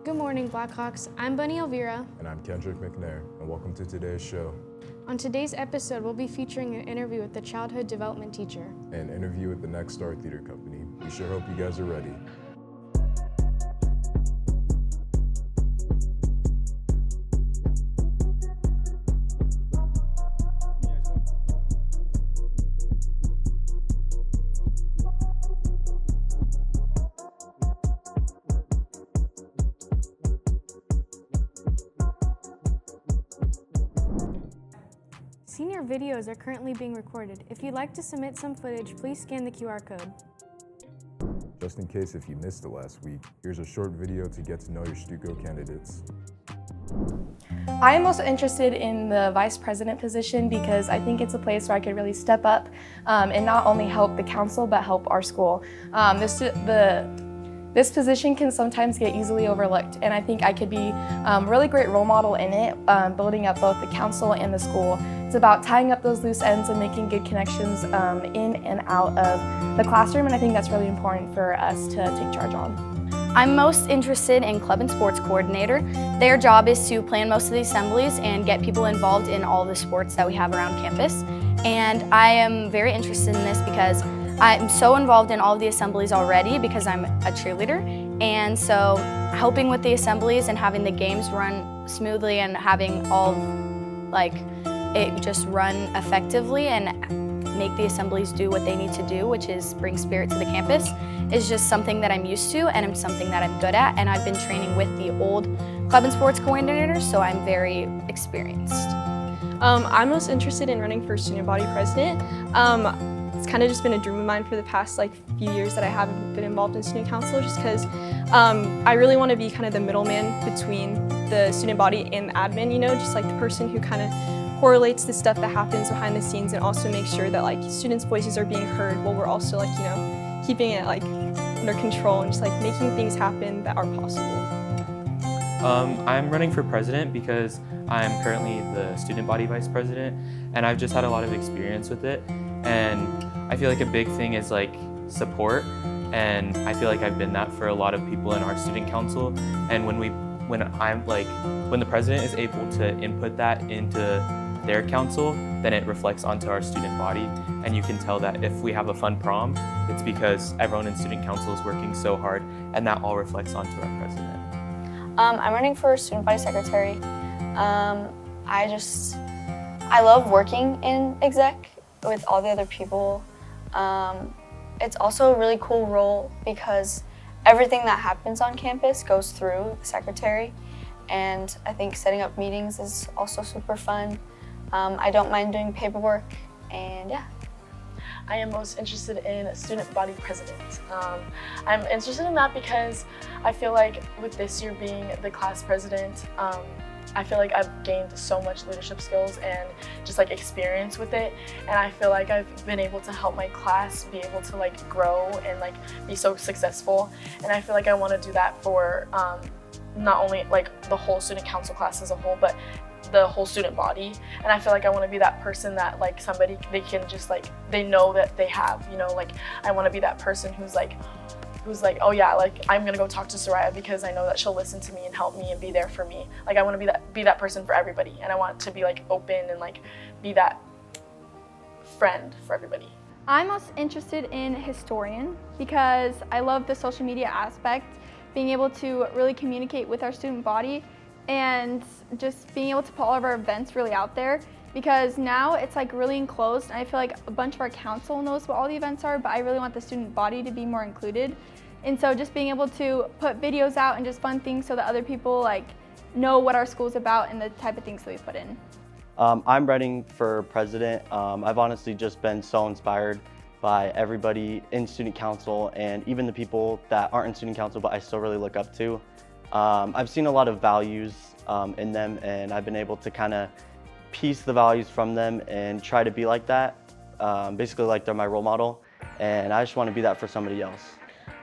Good morning, Blackhawks. I'm Bunny Elvira. And I'm Kendrick McNair, and welcome to today's show. On today's episode, we'll be featuring an interview with the childhood development teacher. And an interview with the Next Star Theater Company. We sure hope you guys are ready. Senior videos are currently being recorded. If you'd like to submit some footage, please scan the QR code. Just in case if you missed it last week, here's a short video to get to know your STUCO candidates. I am most interested in the vice president position because I think it's a place where I could really step up and not only help the council but help our school. This position can sometimes get easily overlooked, and I think I could be a really great role model in it, building up both the council and the school. It's about tying up those loose ends and making good connections in and out of the classroom, and I think that's really important for us to take charge on. I'm most interested in club and sports coordinator. Their job is to plan most of the assemblies and get people involved in all the sports that we have around campus. And I am very interested in this because I'm so involved in all of the assemblies already because I'm a cheerleader. And so helping with the assemblies and having the games run smoothly and having all it just run effectively and make the assemblies do what they need to do, which is bring spirit to the campus, is just something that I'm used to and it's something that I'm good at. And I've been training with the old club and sports coordinators, so I'm very experienced. I'm most interested in running for student body president. It's kind of just been a dream of mine for the past few years that I haven't been involved in student council, just because I really want to be kind of the middleman between the student body and the admin, just the person who kind of correlates the stuff that happens behind the scenes and also makes sure that students' voices are being heard while we're also keeping it under control and just making things happen that are possible. I'm running for president because I'm currently the student body vice president, and I've just had a lot of experience with it. And I feel like a big thing is support, and I feel like I've been that for a lot of people in our student council. And when the president is able to input that into their council, then it reflects onto our student body. And you can tell that if we have a fun prom, it's because everyone in student council is working so hard, and that all reflects onto our president. I'm running for student body secretary. I love working in exec with all the other people. It's also a really cool role because everything that happens on campus goes through the secretary, and I think setting up meetings is also super fun. I don't mind doing paperwork, and yeah. I am most interested in student body president. I'm interested in that because I feel like with this year being the class president, I feel like I've gained so much leadership skills and just experience with it, and I feel like I've been able to help my class be able to grow and be so successful. And I feel like I want to do that for not only the whole student council class as a whole, but the whole student body. And I feel like I want to be that person that somebody they can just they know that they have, I want to be that person who's oh yeah, I'm gonna go talk to Soraya because I know that she'll listen to me and help me and be there for me. I want to be that person for everybody, and I want to be open and be that friend for everybody. I'm most interested in historian because I love the social media aspect, being able to really communicate with our student body and just being able to put all of our events really out there, because now it's really enclosed, and I feel like a bunch of our council knows what all the events are, but I really want the student body to be more included. And so just being able to put videos out and just fun things so that other people know what our school's about and the type of things that we put in. I'm running for president. I've honestly just been so inspired by everybody in student council and even the people that aren't in student council but I still really look up to. I've seen a lot of values in them, and I've been able to kind of piece the values from them and try to be like that, basically they're my role model, and I just want to be that for somebody else.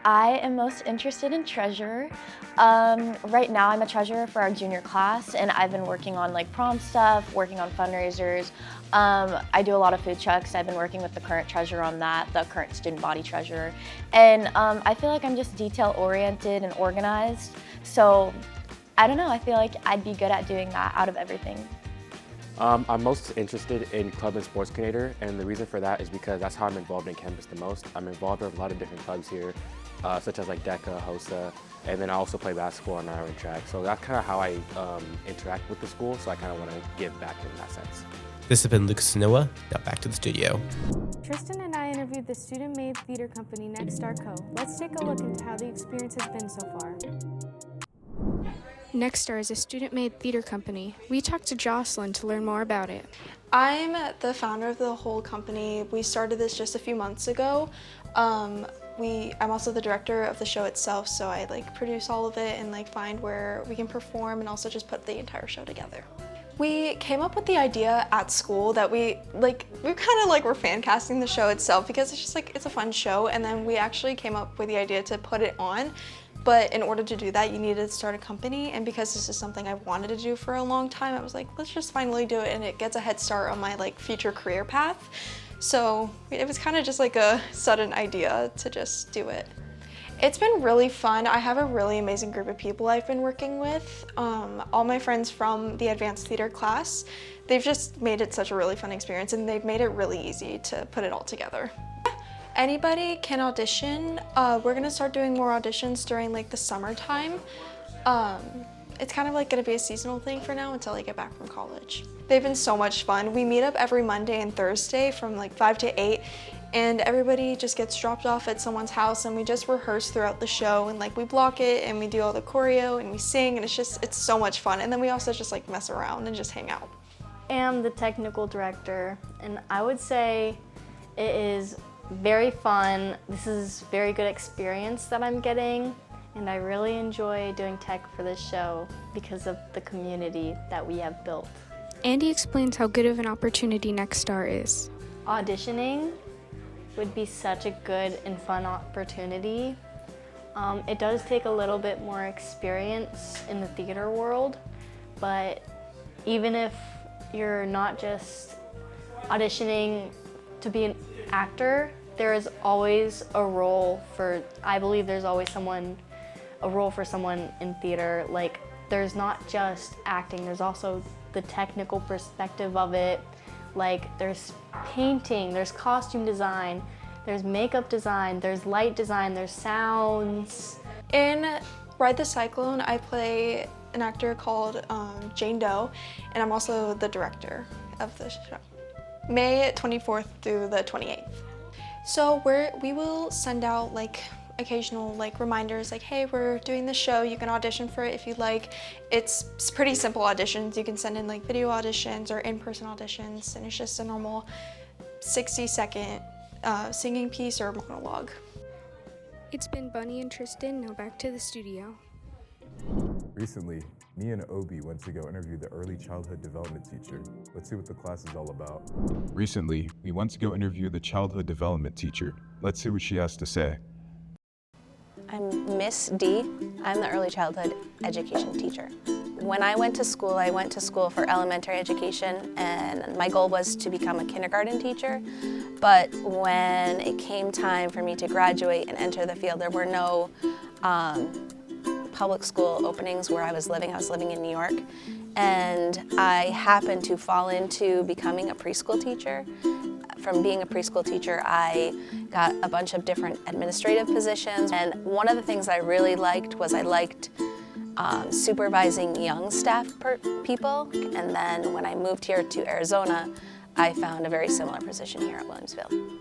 I am most interested in treasurer. Right now I'm a treasurer for our junior class, and I've been working on like prom stuff, working on fundraisers. I do a lot of food trucks. I've been working with the current treasurer on that, the current student body treasurer. And I feel like I'm just detail oriented and organized. So I don't know, I feel like I'd be good at doing that out of everything. I'm most interested in club and sports coordinator, and the reason for that is because that's how I'm involved in campus the most. I'm involved with a lot of different clubs here, such as like DECA, HOSA, and then I also play basketball and I run track. So that's kind of how I interact with the school, so I kind of want to give back in that sense. This has been Lucas Noah. Now back to the studio. Tristan and I interviewed the student-made theater company Next Star Co. Let's take a look into how the experience has been so far. Next Star is a student-made theater company. We talked to Jocelyn to learn more about it. I'm the founder of the whole company. We started this just a few months ago. I'm also the director of the show itself, so I produce all of it and find where we can perform and also just put the entire show together. We came up with the idea at school that we kind of were fan casting the show itself because it's just it's a fun show, and then we actually came up with the idea to put it on. But in order to do that, you needed to start a company, and because this is something I've wanted to do for a long time, I was like, let's just finally do it, and it gets a head start on my future career path. So it was kind of just a sudden idea to just do it. It's been really fun. I have a really amazing group of people I've been working with. All my friends from the advanced theater class, they've just made it such a really fun experience, and they've made it really easy to put it all together. Anybody can audition. We're gonna start doing more auditions during the summertime. It's kind of gonna be a seasonal thing for now until I get back from college. They've been so much fun. We meet up every Monday and Thursday from 5 to 8, and everybody just gets dropped off at someone's house, and we just rehearse throughout the show, and we block it, and we do all the choreo, and we sing, and it's so much fun. And then we also just mess around and just hang out. I am the technical director, and I would say it is very fun. This is very good experience that I'm getting, and I really enjoy doing tech for this show because of the community that we have built. Andy explains how good of an opportunity Next Star is. Auditioning would be such a good and fun opportunity. It does take a little bit more experience in the theater world, but even if you're not just auditioning to be an actor, there is always a role for, I believe there's always a role for someone in theater. There's not just acting, there's also the technical perspective of it. There's painting, there's costume design, there's makeup design, there's light design, there's sounds. In Ride the Cyclone, I play an actor called Jane Doe, and I'm also the director of the show. May 24th through the 28th. So we will send out occasional reminders hey, we're doing this show, you can audition for it if you'd like. It's pretty simple auditions. You can send in video auditions or in-person auditions, and it's just a normal 60-second singing piece or monologue. It's been Bunny and Tristan, now back to the studio. Recently, me and Obi went to go interview the early childhood development teacher. Let's see what the class is all about. Recently, we went to go interview the childhood development teacher. Let's see what she has to say. I'm Miss D. I'm the early childhood education teacher. When I went to school for elementary education, and my goal was to become a kindergarten teacher. But when it came time for me to graduate and enter the field, there were no public school openings where I was living. I was living in New York, and I happened to fall into becoming a preschool teacher. From being a preschool teacher, I got a bunch of different administrative positions, and one of the things I really liked was I liked supervising young staff people, and then when I moved here to Arizona, I found a very similar position here at Williamsville.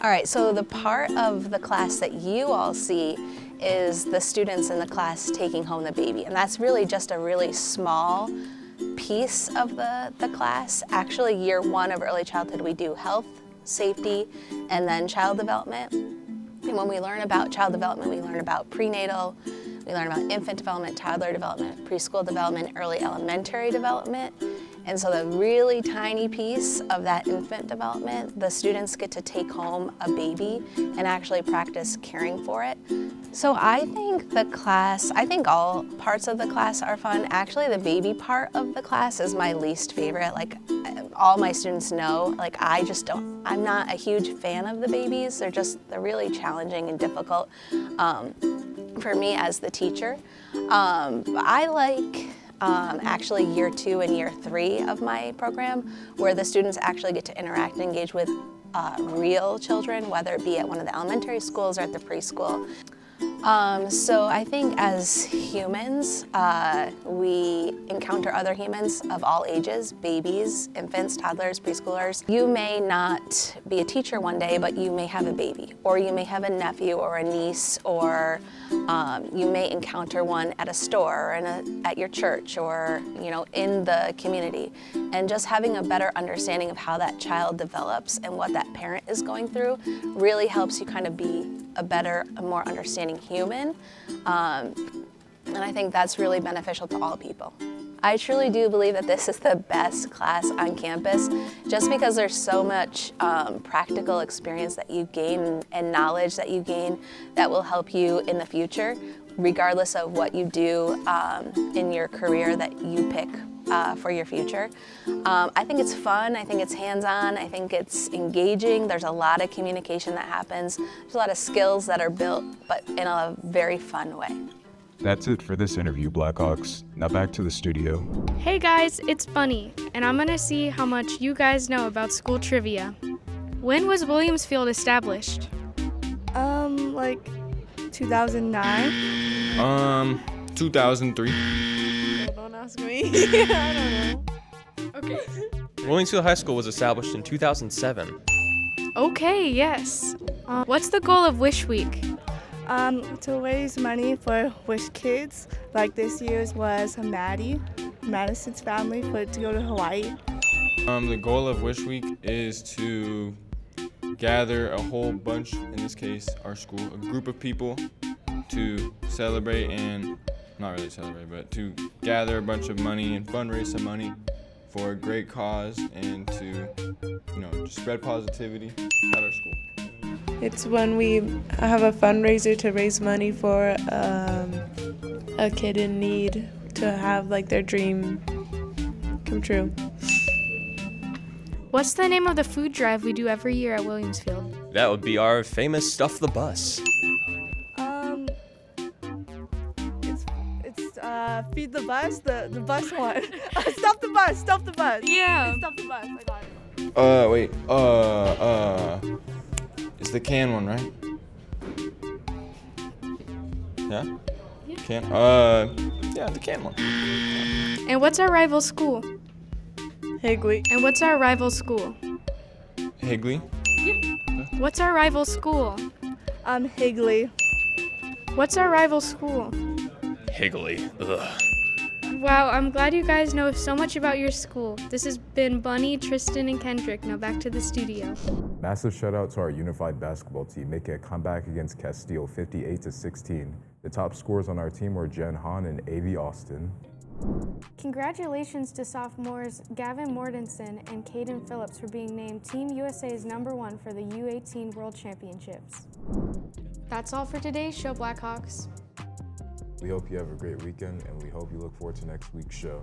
All right, so the part of the class that you all see is the students in the class taking home the baby, and that's really just a really small piece of the class. Actually, year one of early childhood, we do health, safety, and then child development. And when we learn about child development, we learn about prenatal, we learn about infant development, toddler development, preschool development, early elementary development. And so the really tiny piece of that infant development, the students get to take home a baby and actually practice caring for it. So I think I think all parts of the class are fun. Actually, the baby part of the class is my least favorite. Like, all my students know, like, I'm not a huge fan of the babies. They're really challenging and difficult for me as the teacher. I like actually year 2 and year 3 of my program, where the students actually get to interact and engage with real children, whether it be at one of the elementary schools or at the preschool. So I think as humans, we encounter other humans of all ages, babies, infants, toddlers, preschoolers. You may not be a teacher one day, but you may have a baby, or you may have a nephew or a niece, or you may encounter one at a store or at your church, or in the community. And just having a better understanding of how that child develops and what that parent is going through really helps you kind of be a more understanding human. And I think that's really beneficial to all people. I truly do believe that this is the best class on campus, just because there's so much practical experience that you gain and knowledge that you gain that will help you in the future, regardless of what you do in your career that you pick for your future. I think it's fun, I think it's hands-on, I think it's engaging. There's a lot of communication that happens. There's a lot of skills that are built, but in a very fun way. That's it for this interview, Blackhawks. Now back to the studio. Hey guys, it's Bunny, and I'm gonna see how much you guys know about school trivia. When was Williams Field established? Like 2009. 2003. Don't ask me. I don't know. Okay. Williams High School was established in 2007. Okay, yes. What's the goal of Wish Week? To raise money for Wish Kids. Like this year's was Madison's family to go to Hawaii. The goal of Wish Week is to gather a whole bunch, in this case our school, a group of people to celebrate and, not really celebrate, but to gather a bunch of money and fundraise some money for a great cause and to, just spread positivity at our school. It's when we have a fundraiser to raise money for a kid in need to have their dream come true. What's the name of the food drive we do every year at Williams Field? That would be our famous Stuff the Bus. It's Feed the Bus, the bus one. Stop the bus. Yeah. It's Stop the Bus, I got it. It's the can one, right? Yeah? Can? Yeah, the can one. And what's our rival school? Higley. And what's our rival school? Higley? What's our rival school? Higley. What's our rival school? Higley. Ugh. Wow, I'm glad you guys know so much about your school. This has been Bunny, Tristan, and Kendrick. Now back to the studio. Massive shout out to our unified basketball team making a comeback against Castile 58-16. The top scorers on our team were Jen Hahn and Avi Austin. Congratulations to sophomores Gavin Mortensen and Caden Phillips for being named Team USA's #1 for the U18 World Championships. That's all for today's show, Blackhawks. We hope you have a great weekend, and we hope you look forward to next week's show.